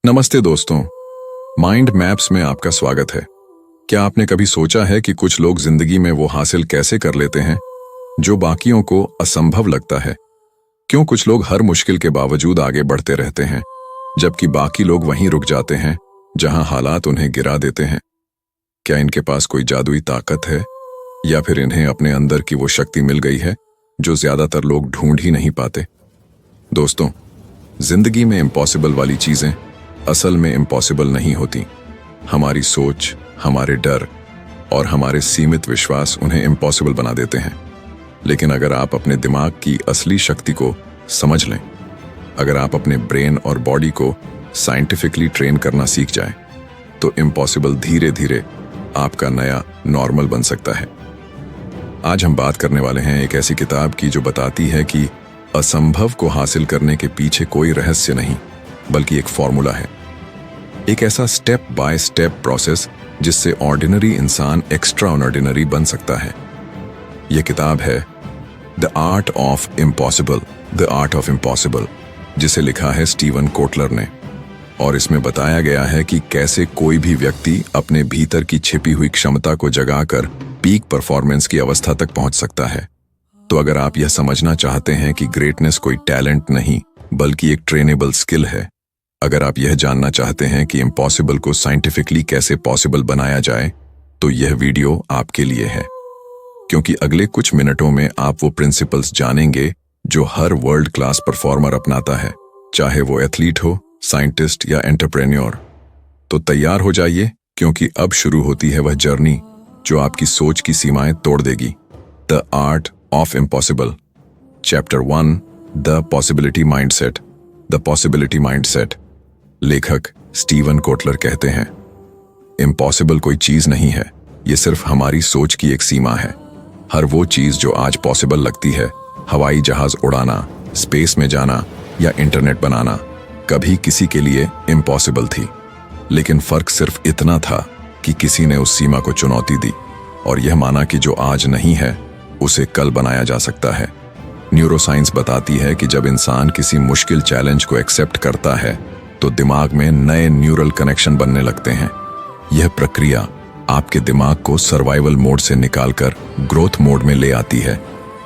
नमस्ते दोस्तों, mind maps में आपका स्वागत है। क्या आपने कभी सोचा है कि कुछ लोग जिंदगी में वो हासिल कैसे कर लेते हैं जो बाकियों को असंभव लगता है? क्यों कुछ लोग हर मुश्किल के बावजूद आगे बढ़ते रहते हैं जबकि बाकी लोग वहीं रुक जाते हैं जहां हालात उन्हें गिरा देते हैं? क्या इनके पास कोई जादुई ताकत है या फिर इन्हें अपने अंदर की वो शक्ति मिल गई है जो ज्यादातर लोग ढूंढ ही नहीं पाते? दोस्तों, जिंदगी में इम्पॉसिबल वाली चीजें असल में इम्पॉसिबल नहीं होती। हमारी सोच, हमारे डर और हमारे सीमित विश्वास उन्हें इम्पॉसिबल बना देते हैं। लेकिन अगर आप अपने दिमाग की असली शक्ति को समझ लें, अगर आप अपने ब्रेन और बॉडी को साइंटिफिकली ट्रेन करना सीख जाएं, तो इम्पॉसिबल धीरे धीरे आपका नया नॉर्मल बन सकता है। आज हम बात करने वाले हैं एक ऐसी किताब की जो बताती है कि असंभव को हासिल करने के पीछे कोई रहस्य नहीं, बल्कि एक फॉर्मूला है। एक ऐसा स्टेप बाय स्टेप प्रोसेस जिससे ऑर्डिनरी इंसान एक्स्ट्रा ऑर्डिनरी बन सकता है। यह किताब है the art of impossible, the art of impossible, जिसे लिखा है स्टीवन कोटलर ने। और इसमें बताया गया है कि कैसे कोई भी व्यक्ति अपने भीतर की छिपी हुई क्षमता को जगाकर पीक परफॉर्मेंस की अवस्था तक पहुंच सकता है। तो अगर आप यह समझना चाहते हैं कि ग्रेटनेस कोई टैलेंट नहीं बल्कि एक ट्रेनेबल स्किल है, अगर आप यह जानना चाहते हैं कि इम्पॉसिबल को साइंटिफिकली कैसे पॉसिबल बनाया जाए, तो यह वीडियो आपके लिए है। क्योंकि अगले कुछ मिनटों में आप वो प्रिंसिपल्स जानेंगे जो हर वर्ल्ड क्लास परफॉर्मर अपनाता है, चाहे वो एथलीट हो, साइंटिस्ट या एंटरप्रेन्योर। तो तैयार हो जाइए, क्योंकि अब शुरू होती है वह जर्नी जो आपकी सोच की सीमाएं तोड़ देगी। The art of impossible, chapter 1, the possibility mindset. The possibility mindset. लेखक स्टीवन कोटलर कहते हैं, इम्पॉसिबल कोई चीज नहीं है, ये सिर्फ हमारी सोच की एक सीमा है। हर वो चीज जो आज पॉसिबल लगती है, हवाई जहाज उड़ाना, स्पेस में जाना या इंटरनेट बनाना, कभी किसी के लिए इम्पॉसिबल थी। लेकिन फर्क सिर्फ इतना था कि किसी ने उस सीमा को चुनौती दी और यह माना कि जो आज नहीं है उसे कल बनाया जा सकता है। न्यूरोसाइंस बताती है कि जब इंसान किसी मुश्किल चैलेंज को एक्सेप्ट करता है तो दिमाग में नए न्यूरल कनेक्शन बनने लगते हैं। यह प्रक्रिया आपके दिमाग को सर्वाइवल मोड से निकालकर ग्रोथ मोड में ले आती है,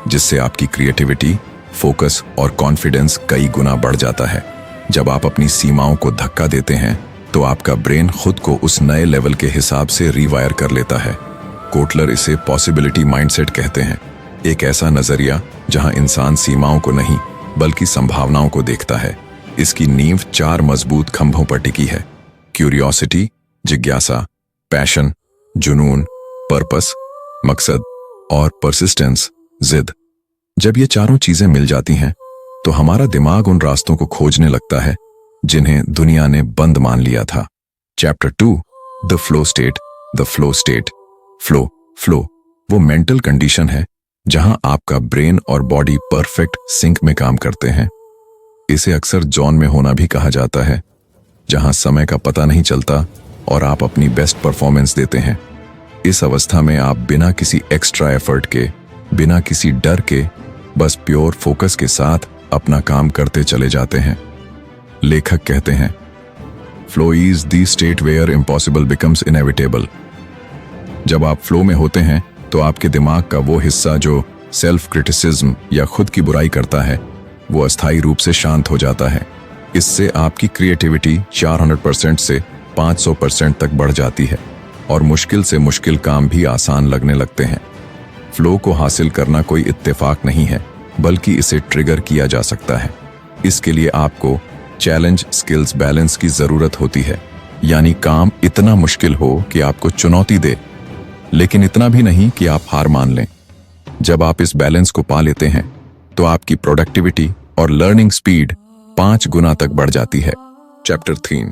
जिससे आपकी क्रिएटिविटी, फोकस और कॉन्फिडेंस कई गुना बढ़ जाता है। जब आप अपनी सीमाओं को धक्का देते हैं तो आपका ब्रेन खुद को उस नए लेवल के हिसाब से रीवायर कर लेता है। कोटलर इसे पॉसिबिलिटी माइंडसेट कहते हैं, एक ऐसा नजरिया जहां इंसान सीमाओं को नहीं बल्कि संभावनाओं को देखता है। इसकी नींव 4 मजबूत खंभों पर टिकी है: क्यूरियोसिटी, जिज्ञासा, पैशन, जुनून, पर्पस, मकसद और परसिस्टेंस, जिद। जब ये चारों चीजें मिल जाती हैं तो हमारा दिमाग उन रास्तों को खोजने लगता है जिन्हें दुनिया ने बंद मान लिया था। Chapter 2, the flow state. The flow state. Flow वो मेंटल कंडीशन है जहां आपका ब्रेन और बॉडी परफेक्ट सिंक में काम करते हैं। इसे अक्सर जॉन में होना भी कहा जाता है, जहां समय का पता नहीं चलता और आप अपनी बेस्ट परफॉर्मेंस देते हैं। इस अवस्था में आप बिना किसी एक्स्ट्रा एफर्ट के, बिना किसी डर के, बस प्योर फोकस के साथ अपना काम करते चले जाते हैं। लेखक कहते हैं, flow is the state where impossible becomes inevitable. जब आप फ्लो में होते हैं तो आपके दिमाग का वो हिस्सा जो सेल्फ क्रिटिसिज्म या खुद की बुराई करता है, वो अस्थायी रूप से शांत हो जाता है। इससे आपकी क्रिएटिविटी 400% से 500% तक बढ़ जाती है और मुश्किल से मुश्किल काम भी आसान लगने लगते हैं। फ्लो को हासिल करना कोई इत्तेफाक नहीं है, बल्कि इसे ट्रिगर किया जा सकता है। इसके लिए आपको चैलेंज स्किल्स बैलेंस की जरूरत होती है, यानी काम इतना मुश्किल हो कि आपको चुनौती दे, लेकिन इतना भी नहीं कि आप हार मान लें। जब आप इस बैलेंस को पा लेते हैं तो आपकी प्रोडक्टिविटी और लर्निंग स्पीड 5 गुना तक बढ़ जाती है। Chapter 3,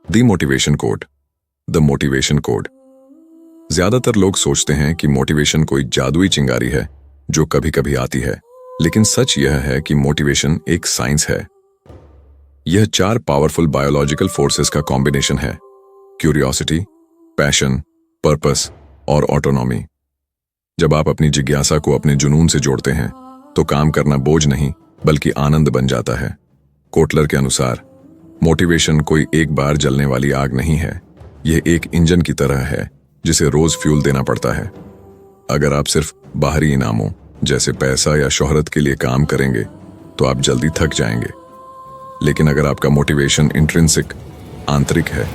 the motivation code. The motivation code. ज्यादातर लोग सोचते हैं कि मोटिवेशन कोई जादुई चिंगारी है जो कभी कभी आती है, लेकिन सच यह है कि मोटिवेशन एक साइंस है। यह 4 पावरफुल बायोलॉजिकल फोर्सेस का कॉम्बिनेशन है: क्यूरियोसिटी, पैशन, पर्पस और ऑटोनॉमी। जब आप अपनी जिज्ञासा को अपने जुनून से जोड़ते हैं तो काम करना बोझ नहीं बल्कि आनंद बन जाता है। कोटलर के अनुसार मोटिवेशन कोई एक बार जलने वाली आग नहीं है, यह एक इंजन की तरह है जिसे रोज फ्यूल देना पड़ता है। अगर आप सिर्फ बाहरी इनामों जैसे पैसा या शोहरत के लिए काम करेंगे तो आप जल्दी थक जाएंगे, लेकिन अगर आपका मोटिवेशन इंट्रिंसिक आंतरिक है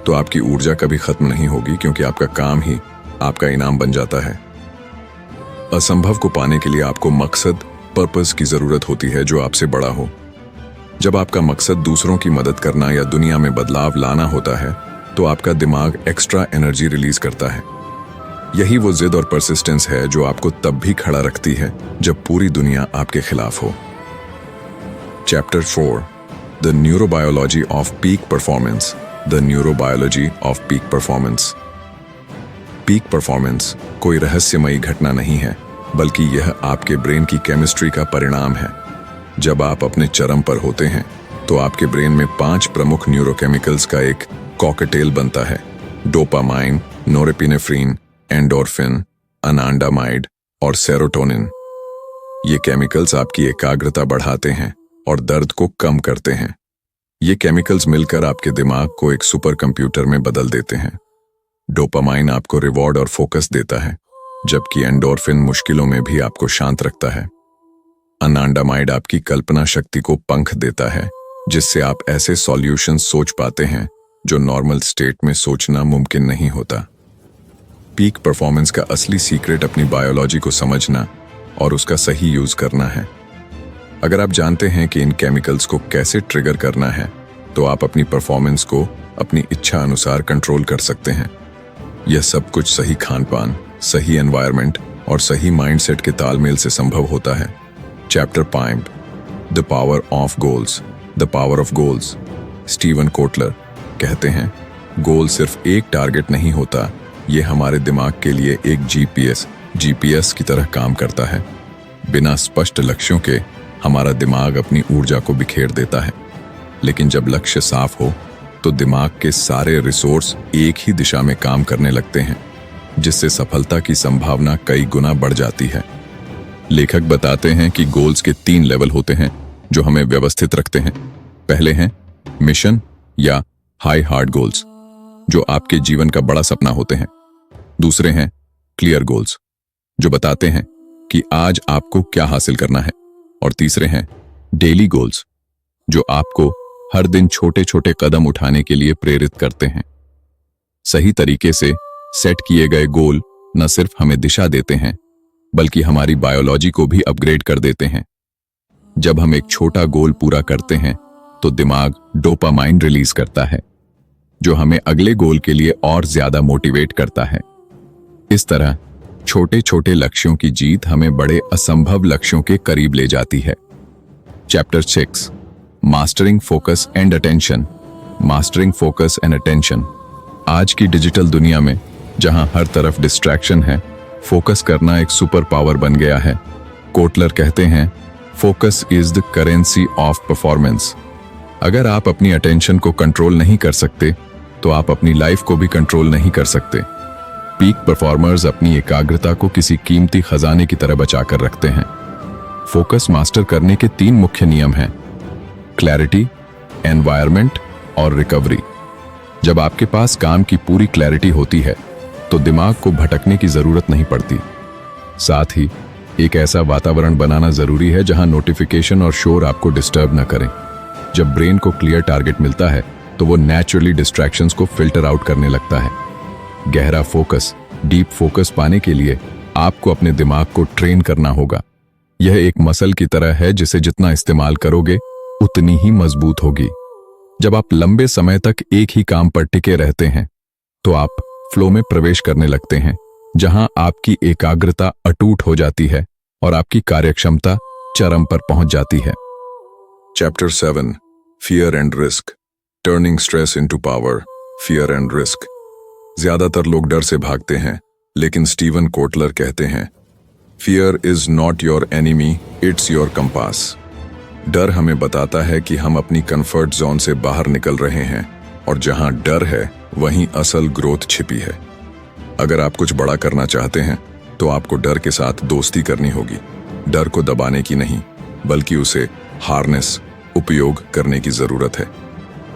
तो आपकी ऊर्जा कभी खत्म नहीं होगी, क्योंकि आपका काम ही आपका इनाम बन जाता है। असंभव को पाने के लिए आपको मकसद, पर्पस की जरूरत होती है जो आपसे बड़ा हो। जब आपका मकसद दूसरों की मदद करना या दुनिया में बदलाव लाना होता है तो आपका दिमाग एक्स्ट्रा एनर्जी रिलीज करता है। यही वो जिद और परसिस्टेंस है जो आपको तब भी खड़ा रखती है जब पूरी दुनिया आपके खिलाफ हो। Chapter 4, the neurobiology off peak performance. The neurobiology off peak performance. Peak performance कोई रहस्यमयी घटना नहीं है, बल्कि यह आपके ब्रेन की केमिस्ट्री का परिणाम है। जब आप अपने चरम पर होते हैं तो आपके ब्रेन में 5 प्रमुख न्यूरोकेमिकल्स का एक कॉकटेल बनता है: डोपामाइन, नोरेपिनेफ्रिन, एंडोर्फिन, अनांडामाइड और सेरोटोनिन। ये केमिकल्स आपकी एकाग्रता बढ़ाते हैं और दर्द को कम करते हैं। ये केमिकल्स मिलकर आपके दिमाग को एक सुपर कंप्यूटर में बदल देते हैं। डोपामाइन आपको रिवॉर्ड और फोकस देता है, जबकि एंडोर्फिन मुश्किलों में भी आपको शांत रखता है। अनांडामाइड आपकी कल्पना शक्ति को पंख देता है, जिससे आप ऐसे सॉल्यूशन सोच पाते हैं जो नॉर्मल स्टेट में सोचना मुमकिन नहीं होता। पीक परफॉर्मेंस का असली सीक्रेट अपनी बायोलॉजी को समझना और उसका सही यूज करना है। अगर आप जानते हैं कि इन केमिकल्स को कैसे ट्रिगर करना है तो आप अपनी परफॉर्मेंस को अपनी इच्छा अनुसार कंट्रोल कर सकते हैं। यह सब कुछ सही खान-पान, सही एनवायरनमेंट और सही माइंडसेट के तालमेल से संभव होता है। Chapter 5, the power of goals. The power of goals. Steven Kotler कहते हैं, गोल सिर्फ एक टारगेट नहीं होता, यह हमारे दिमाग के लिए एक जीपीएस की तरह काम करता है। बिना स्पष्ट लक्ष्यों के हमारा दिमाग अपनी ऊर्जा को बिखेर देता है, लेकिन जब लक्ष्य साफ हो तो दिमाग के सारे रिसोर्स एक ही दिशा में काम करने लगते हैं, जिससे सफलता की संभावना कई गुना बढ़ जाती है। लेखक बताते हैं कि गोल्स के 3 लेवल होते हैं जो हमें व्यवस्थित रखते हैं। पहले हैं मिशन या हाई हार्ड गोल्स, जो आपके जीवन का बड़ा सपना होते हैं। दूसरे हैं क्लियर गोल्स, जो बताते हैं कि आज आपको क्या हासिल करना है। और तीसरे हैं डेली गोल्स, जो आपको हर दिन छोटे छोटे कदम उठाने के लिए प्रेरित करते हैं। सही तरीके से सेट किए गए गोल न सिर्फ हमें दिशा देते हैं, बल्कि हमारी बायोलॉजी को भी अपग्रेड कर देते हैं। जब हम एक छोटा गोल पूरा करते हैं तो दिमाग डोपामाइन रिलीज करता है, जो हमें अगले गोल के लिए और ज्यादा मोटिवेट करता है। इस तरह छोटे छोटे लक्ष्यों की जीत हमें बड़े असंभव लक्ष्यों के करीब ले जाती है। Chapter 6, mastering focus and attention. Mastering focus and attention. आज की डिजिटल दुनिया में जहां हर तरफ डिस्ट्रैक्शन है, फोकस करना एक सुपर पावर बन गया है। कोटलर कहते हैं, focus is the currency of performance. अगर आप अपनी अटेंशन को कंट्रोल नहीं कर सकते तो आप अपनी लाइफ को भी कंट्रोल नहीं कर सकते। पीक परफॉर्मर्स अपनी एकाग्रता को किसी कीमती खजाने की तरह बचाकर रखते हैं। फोकस मास्टर करने के 3 मुख्य नियम हैं: क्लैरिटी, एनवायरनमेंट और रिकवरी। जब आपके पास काम की पूरी क्लैरिटी होती है तो दिमाग को भटकने की जरूरत नहीं पड़ती। साथ ही एक ऐसा वातावरण बनाना जरूरी है जहां नोटिफिकेशन और शोर आपको डिस्टर्ब न करें। जब ब्रेन को क्लियर टारगेट मिलता है तो वो नेचुरली डिस्ट्रैक्शंस को फिल्टर आउट करने लगता है। गहरा फोकस, डीप फोकस पाने के लिए आपको अपने दिमाग को ट्रेन करना होगा। यह एक मसल की तरह है जिसे जितना इस्तेमाल करोगे उतनी ही मजबूत होगी। जब आप लंबे समय तक एक ही काम पर टिके रहते हैं तो आप फ्लो में प्रवेश करने लगते हैं, जहां आपकी एकाग्रता अटूट हो जाती है और आपकी कार्यक्षमता चरम पर पहुंच जाती है। Chapter 7, fear and risk. Turning stress into power. Fear and risk. ज्यादातर लोग डर से भागते हैं, लेकिन स्टीवन कोटलर कहते हैं, fear is not your enemy, it's your compass. डर हमें बताता है कि हम अपनी कंफर्ट जोन से बाहर निकल रहे हैं, और जहां डर है वहीं असल ग्रोथ छिपी है। अगर आप कुछ बड़ा करना चाहते हैं तो आपको डर के साथ दोस्ती करनी होगी। डर को दबाने की नहीं, बल्कि उसे हार्नेस, उपयोग करने की जरूरत है।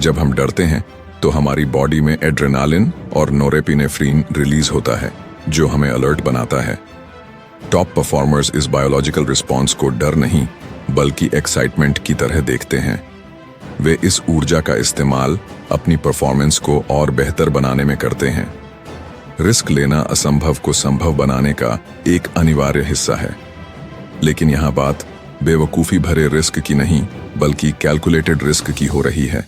जब हम डरते हैं तो हमारी बॉडी में एड्रेनालिन और नोरेपिनेफ्रीन रिलीज होता है, जो हमें अलर्ट बनाता है। टॉप परफॉर्मर्स इस बायोलॉजिकल रिस्पॉन्स को डर नहीं बल्कि एक्साइटमेंट की तरह देखते हैं। वे इस ऊर्जा का इस्तेमाल अपनी परफॉर्मेंस को और बेहतर बनाने में करते हैं। रिस्क लेना असंभव को संभव बनाने का एक अनिवार्य हिस्सा है। लेकिन यहाँ बात बेवकूफ़ी भरे रिस्क की नहीं बल्कि कैलकुलेटेड रिस्क की हो रही है।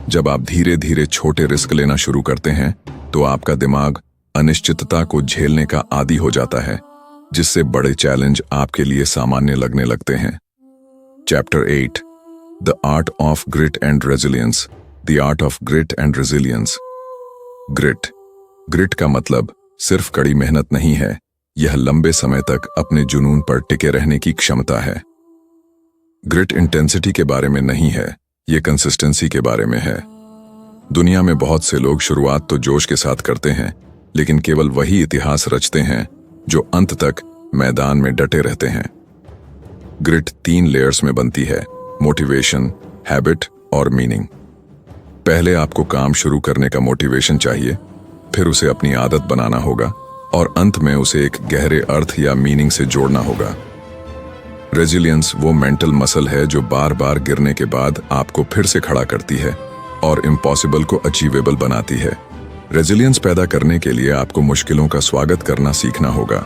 जब आप धीरे धीरे छोटे रिस्क लेना शुरू करते हैं तो आपका दिमाग अनिश्चितता को झेलने का आदी हो जाता है, जिससे बड़े चैलेंज आपके लिए सामान्य लगने लगते हैं। Chapter 8 the art of grit and resilience. The art of grit and resilience. Grit का मतलब सिर्फ कड़ी मेहनत नहीं है, यह लंबे समय तक अपने जुनून पर टिके रहने की क्षमता है। ग्रिट इंटेंसिटी के बारे में नहीं है, यह कंसिस्टेंसी के बारे में है। दुनिया में बहुत से लोग शुरुआत तो जोश के साथ करते हैं, लेकिन केवल वही इतिहास रचते हैं जो अंत तक मैदान में डटे रहते हैं। ग्रिट 3 लेयर्स में बनती है: मोटिवेशन, हैबिट और मीनिंग। पहले आपको काम शुरू करने का मोटिवेशन चाहिए, फिर उसे अपनी आदत बनाना होगा और अंत में उसे एक गहरे अर्थ या मीनिंग से जोड़ना होगा। रेजिलियंस वो मेंटल मसल है जो बार बार गिरने के बाद आपको फिर से खड़ा करती है और इम्पॉसिबल को अचीवेबल बनाती है। रेजिलियंस पैदा करने के लिए आपको मुश्किलों का स्वागत करना सीखना होगा।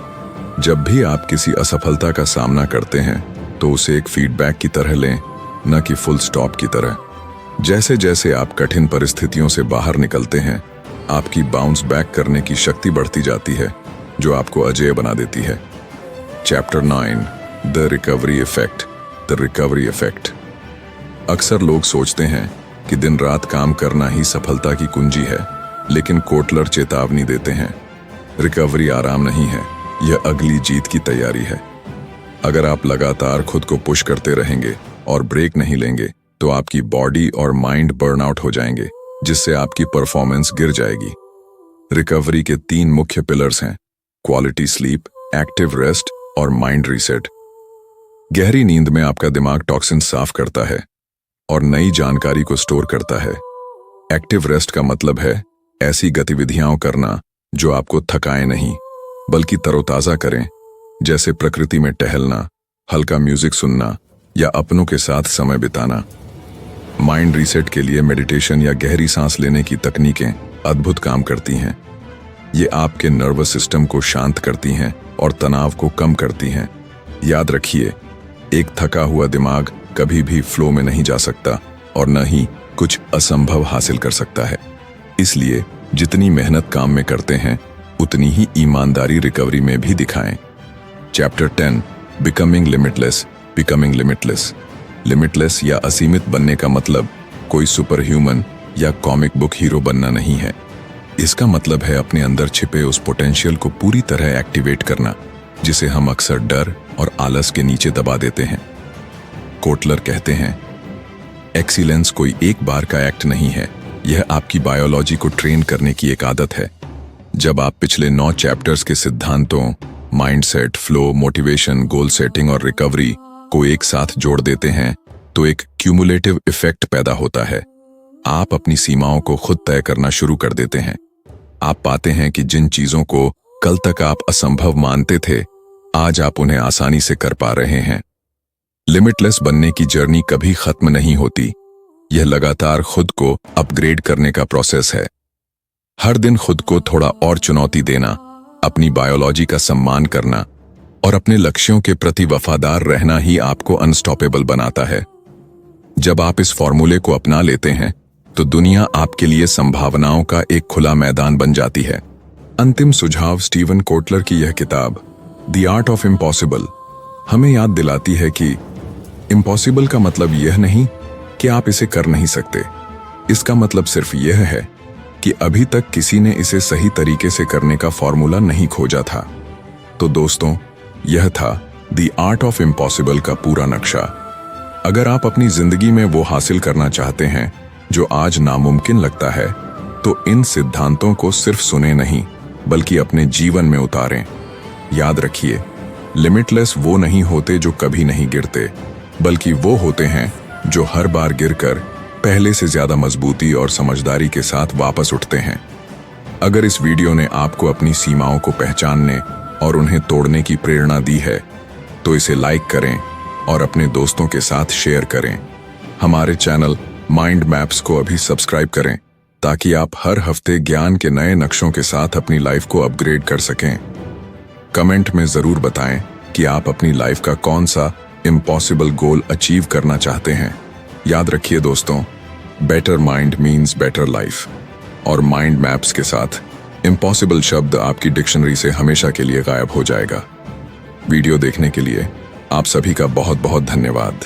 जब भी आप किसी असफलता का सामना करते हैं तो उसे एक फीडबैक की तरह लें, न कि फुल स्टॉप की तरह। जैसे जैसे आप कठिन परिस्थितियों से बाहर निकलते हैं, आपकी बाउंस बैक करने की शक्ति बढ़ती जाती है, जो आपको अजेय बना देती है। Chapter 9 the recovery effect. The recovery effect. अक्सर लोग सोचते हैं कि दिन रात काम करना ही सफलता की कुंजी है, लेकिन कोटलर चेतावनी देते हैं, रिकवरी आराम नहीं है, यह अगली जीत की तैयारी है। अगर आप लगातार खुद को पुश करते रहेंगे और ब्रेक नहीं लेंगे तो आपकी बॉडी और माइंड बर्नआउट हो जाएंगे, जिससे आपकी परफॉर्मेंस गिर जाएगी। रिकवरी के 3 मुख्य पिलर्स हैं: क्वालिटी स्लीप, एक्टिव रेस्ट और माइंड रीसेट। गहरी नींद में आपका दिमाग टॉक्सिन साफ करता है और नई जानकारी को स्टोर करता है। एक्टिव रेस्ट का मतलब है ऐसी गतिविधियां करना जो आपको थकाए नहीं बल्कि तरोताजा करें, जैसे प्रकृति में टहलना, हल्का म्यूजिक सुनना या अपनों के साथ समय बिताना। माइंड रीसेट के लिए मेडिटेशन या गहरी सांस लेने की तकनीकें अद्भुत काम करती हैं। ये आपके नर्वस सिस्टम को शांत करती हैं और तनाव को कम करती हैं। याद रखिए, एक थका हुआ दिमाग कभी भी फ्लो में नहीं जा सकता और न ही कुछ असंभव हासिल कर सकता है। इसलिए जितनी मेहनत काम में करते हैं, उतनी ही ईमानदारी रिकवरी में भी दिखाएं। Chapter 10 becoming limitless. Becoming limitless. Limitless या असीमित बनने का मतलब कोई सुपर ह्यूमन या कॉमिक बुक हीरो बनना नहीं है। इसका मतलब है अपने अंदर छिपे उस पोटेंशियल को पूरी तरह एक्टिवेट करना, जिसे हम अक्सर डर और आलस के नीचे दबा देते हैं। कोटलर कहते हैं, एक्सीलेंस कोई एक बार का एक्ट नहीं है, यह आपकी बायोलॉजी को ट्रेन करने की एक आदत है। जब आप पिछले 9 चैप्टर्स के सिद्धांतों mindset, flow, motivation, goal setting और रिकवरी को एक साथ जोड़ देते हैं तो एक क्यूमुलेटिव इफेक्ट पैदा होता है। आप अपनी सीमाओं को खुद तय करना शुरू कर देते हैं। आप पाते हैं कि जिन चीजों को कल तक आप असंभव मानते थे, आज आप उन्हें आसानी से कर पा रहे हैं। लिमिटलेस बनने की जर्नी कभी खत्म नहीं होती। यह लगातार खुद को अपग्रेड करने का प्रोसेस है। हर दिन खुद को थोड़ा और चुनौती देना, अपनी बायोलॉजी का सम्मान करना और अपने लक्ष्यों के प्रति वफादार रहना ही आपको अनस्टॉपेबल बनाता है। जब आप इस फॉर्मूले को अपना लेते हैं तो दुनिया आपके लिए संभावनाओं का एक खुला मैदान बन जाती है। अंतिम सुझाव स्टीवन कोटलर की यह किताब द आर्ट ऑफ इम्पॉसिबल हमें याद दिलाती है कि इम्पॉसिबल का मतलब यह नहीं कि आप इसे कर नहीं सकते। इसका मतलब सिर्फ यह है कि अभी तक किसी ने इसे सही तरीके से करने का फॉर्मूला नहीं खोजा था। तो दोस्तों, यह था द आर्ट ऑफ इम्पॉसिबल का पूरा नक्शा। अगर आप अपनी जिंदगी में वो हासिल करना चाहते हैं जो आज नामुमकिन लगता है, तो इन सिद्धांतों को सिर्फ सुने नहीं बल्कि अपने जीवन में उतारें। याद रखिए, लिमिटलेस वो नहीं होते जो कभी नहीं गिरते, बल्कि वो होते हैं जो हर बार गिरकर पहले से ज्यादा मजबूती और समझदारी के साथ वापस उठते हैं। अगर इस वीडियो ने आपको अपनी सीमाओं को पहचानने और उन्हें तोड़ने की प्रेरणा दी है तो इसे लाइक करें और अपने दोस्तों के साथ शेयर करें। हमारे चैनल माइंड मैप्स को अभी सब्सक्राइब करें ताकि आप हर हफ्ते ज्ञान के नए नक्शों के साथ अपनी लाइफ को अपग्रेड कर सकें। कमेंट में जरूर बताएं कि आप अपनी लाइफ का कौन सा इम्पॉसिबल गोल अचीव करना चाहते हैं। याद रखिए दोस्तों, better mind means better life, और माइंड मैप्स के साथ इम्पॉसिबल शब्द आपकी डिक्शनरी से हमेशा के लिए गायब हो जाएगा। वीडियो देखने के लिए आप सभी का बहुत बहुत धन्यवाद।